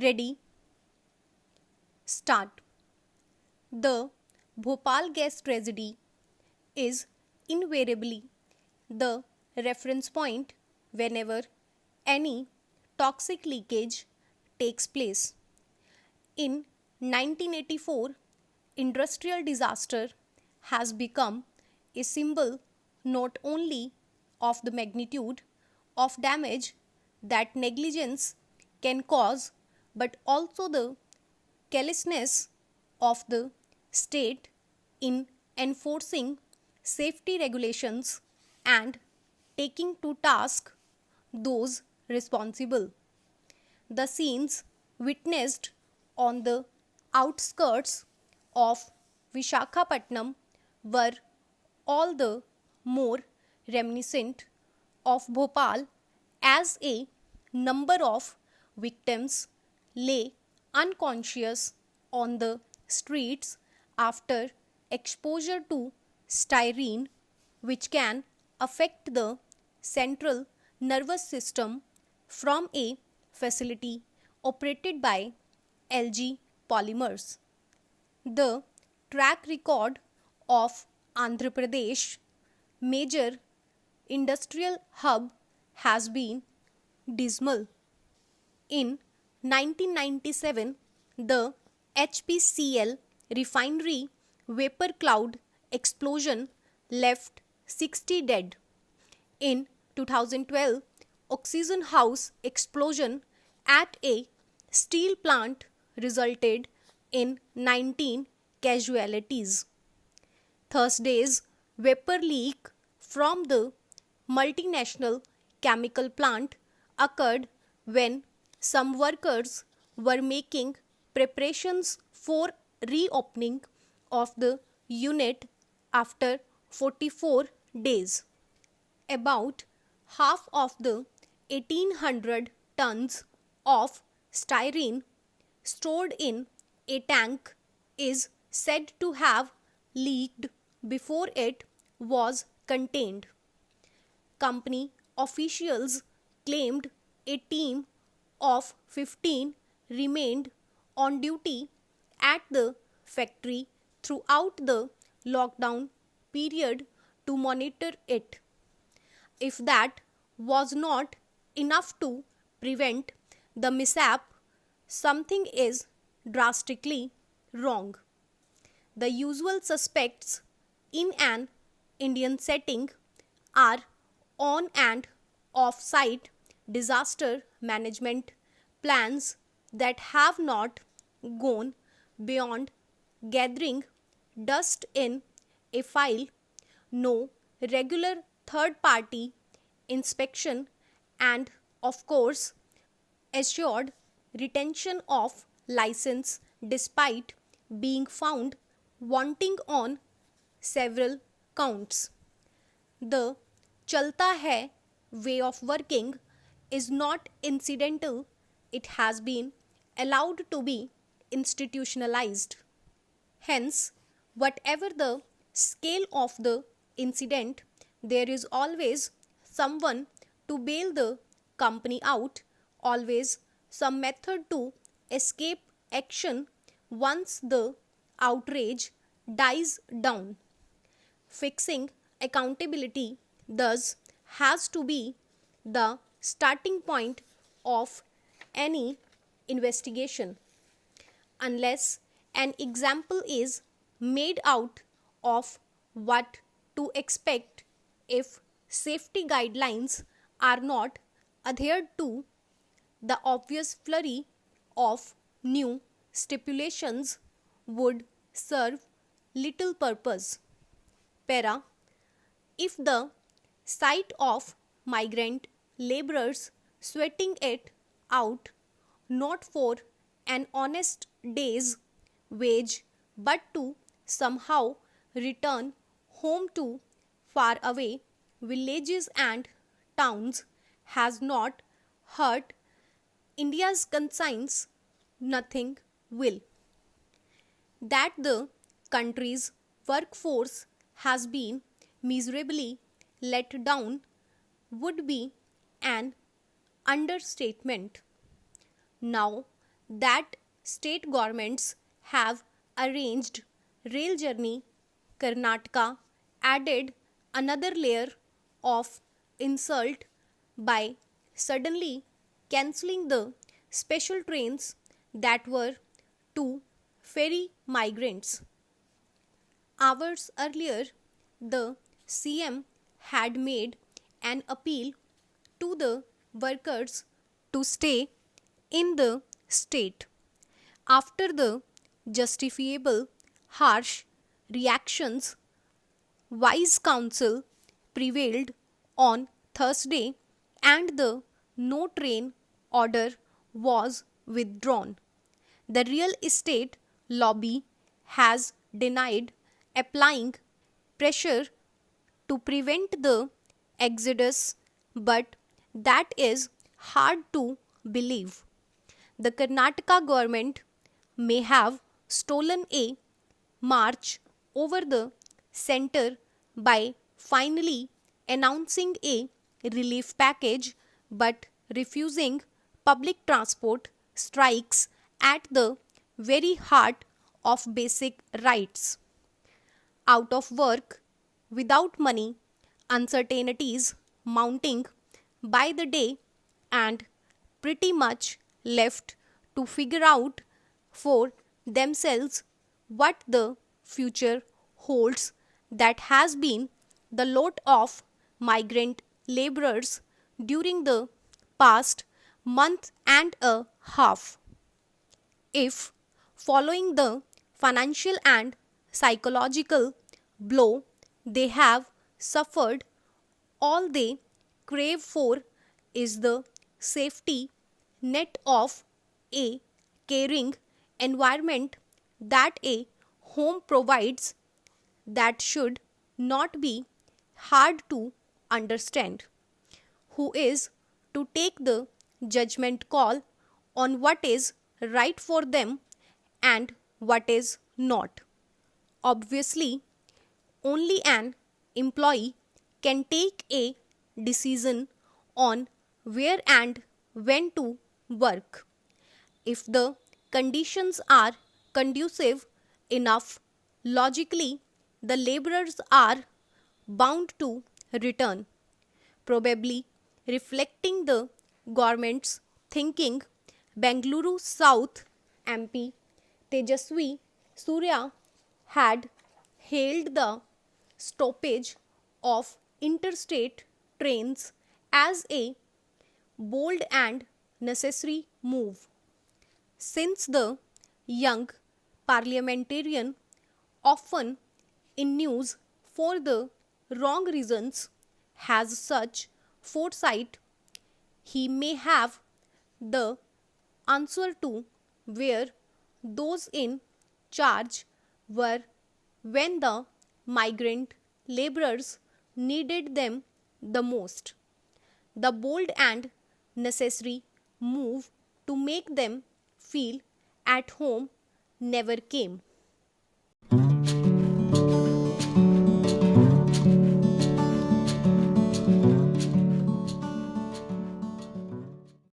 Ready, start. The Bhopal gas tragedy is invariably the reference point whenever any toxic leakage takes place. In 1984, industrial disaster has become a symbol not only of the magnitude of damage that negligence can cause, but also the carelessness of the state in enforcing safety regulations and taking to task those responsible. The scenes witnessed on the outskirts of Vishakhapatnam were all the more reminiscent of Bhopal as a number of victims lay unconscious on the streets after exposure to styrene, which can affect the central nervous system from a facility operated by LG Polymers. The track record of Andhra Pradesh, major industrial hub, has been dismal. In 1997, the HPCL refinery vapor cloud explosion left 60 dead. In 2012, oxygen house explosion at a steel plant resulted in 19 casualties. Thursday's vapor leak from the multinational chemical plant occurred when some workers were making preparations for reopening of the unit after 44 days. About half of the 1800 tons of styrene stored in a tank is said to have leaked before it was contained. Company officials claimed a team of 15 remained on duty at the factory throughout the lockdown period to monitor it. If that was not enough to prevent the mishap, something is drastically wrong. The usual suspects in an Indian setting are on and off site disaster management plans that have not gone beyond gathering dust in a file, no regular third party inspection, and of course, assured retention of license despite being found wanting on several counts. The Chalta Hai way of working is not incidental, it has been allowed to be institutionalized. Hence, whatever the scale of the incident, there is always someone to bail the company out, always some method to escape action once the outrage dies down. Fixing accountability thus has to be the starting point of any investigation. Unless an example is made out of what to expect if safety guidelines are not adhered to, the obvious flurry of new stipulations would serve little purpose. Para, if the sight of migrant laborers sweating it out not for an honest day's wage but to somehow return home to far away villages and towns has not hurt India's conscience, nothing will. That the country's workforce has been miserably let down would be an understatement. Now, that state governments have arranged rail journey, Karnataka added another layer of insult by suddenly cancelling the special trains that were to ferry migrants. Hours earlier, the CM had made an appeal to the workers to stay in the state. After the justifiable harsh reactions, wise counsel prevailed on Thursday and the no train order was withdrawn. The real estate lobby has denied applying pressure to prevent the exodus, but that is hard to believe. The Karnataka government may have stolen a march over the center by finally announcing a relief package but refusing public transport strikes at the very heart of basic rights. Out of work, without money, uncertainties mounting by the day, and pretty much left to figure out for themselves what the future holds. That has been the lot of migrant laborers during the past month and a half. If, following the financial and psychological blow they have suffered, all they crave for is the safety net of a caring environment that a home provides, that should not be hard to understand. Who is to take the judgment call on what is right for them and what is not? Obviously, only an employee can take a decision on where and when to work. If the conditions are conducive enough, logically, the laborers are bound to return, probably reflecting the government's thinking. Bengaluru South MP Tejaswi Surya had hailed the stoppage of interstate trains as a bold and necessary move. Since the young parliamentarian, often in news for the wrong reasons, has such foresight, he may have the answer to where those in charge were when the migrant laborers needed them the most. The bold and necessary move to make them feel at home never came.